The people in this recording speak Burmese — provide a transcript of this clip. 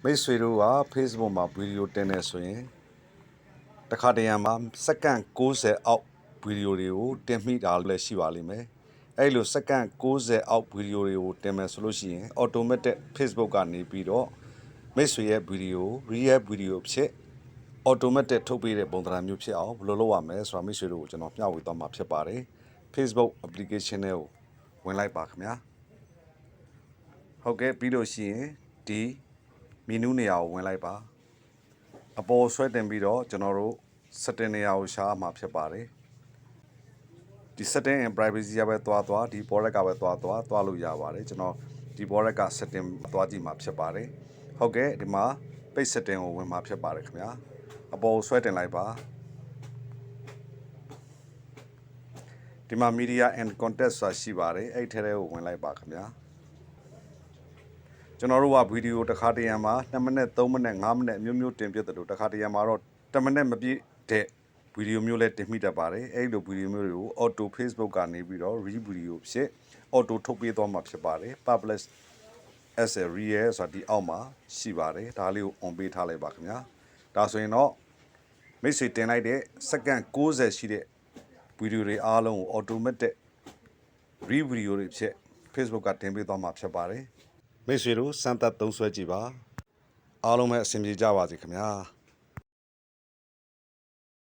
မိတ်ဆွေတို့က Facebook မှာဗီဒီယိုတင်နေဆိုရင်တခါတရံမှာစက္ကန့်60အောက်ဗီဒီယိုတွေကိုတင်မိတာလည်းရှိပါလိမ့်မယ်အဲ့လိုစက္ကန့်60အောက်ဗီဒီယိုတွေကိုတင်မယ်ဆိုလို့ရှိရင် automatic Facebook ကနေပြီးတော့မိတ်ဆွေရဲ့ဗီဒီယို real ဗီဒီယိုဖြစ် automatic ထုတ်ပေးတဲ့ပုံသဏ္ဍာန်မျိုးဖြစ်အောင်ဘယ်လိုလုပ်ရမလဲဆိုတာမိတ်ဆွေတို့ကိုကျွန်တော်မျှဝေသွားမှာဖြစ်ပါတယ် Facebook application တွေကိုဝင်လိုက်ပါခင်ဗျာဟုတ်ကဲ့ပြီးလို့ရှိရင်ဒီမီနူးနေရာကိုဝင်လိုက်ပါအပေါ်ဆွဲတင်ပြီးတော့ကျွန်တော်တို့ setting နေရာကိုရှာမှာဖြစ်ပါတယ်ဒီ setting and privacy ကပဲသွားဒီ border ကပဲသွားလို့ရပါတယ်ကျွန်တော်ဒီ border က setting သွားကြည့်မှာဖြစ်ပါတယ်ဟုတ်ကဲ့ဒီမှာ page setting ကိုဝင်မှာဖြစ်ပါတယ်ခင်ဗျာအပေါ်ဆွဲတင်လိုက်ပါဒီမှာ media and content ဆိုတာရှိပါတယ်အဲ့ထဲကိုဝင်လိုက်ပါခင်ဗျာကျွန်တော်တို့ကဗီဒီယိုတစ်ခါတရံမှာ2မိနစ်3မိနစ်5မိနစ်အမျိုးမျိုးတင်ပြတယ်လို့တစ်ခါတရံမှာတော့10မိနစ်မပြည့်တဲ့ဗီဒီယိုမျိုးလည်းတင်မိတတ်ပါတယ်အဲ့လိုဗီဒီယိုမျိုးတွေကို auto Facebook ကနေပြီးတော့ re video ဖြစ် auto ထုတ်ပေးသွားမှာဖြစ်ပါတယ် publish as a real ဆိုတာဒီအောက်မှာရှိပါတယ်ဒါလေးကို on ပေးထားလိုက်ပါခင်ဗျာဒါဆိုရင်တော့မိတ်ဆွေတင်လိုက်တဲ့စက္ကန့်60ရှိတဲ့ဗီဒီယိုတွေအားလုံးကို automatic re video တွေဖြစ် Facebook ကတင်ပေးသွားမှာဖြစ်ပါတယ်မိတ်ဆွေတို့စမ်းသပ်သုံးစွဲကြည့်ပါအားလုံးပဲအဆင်ပြေကြပါစေခင်ဗျာ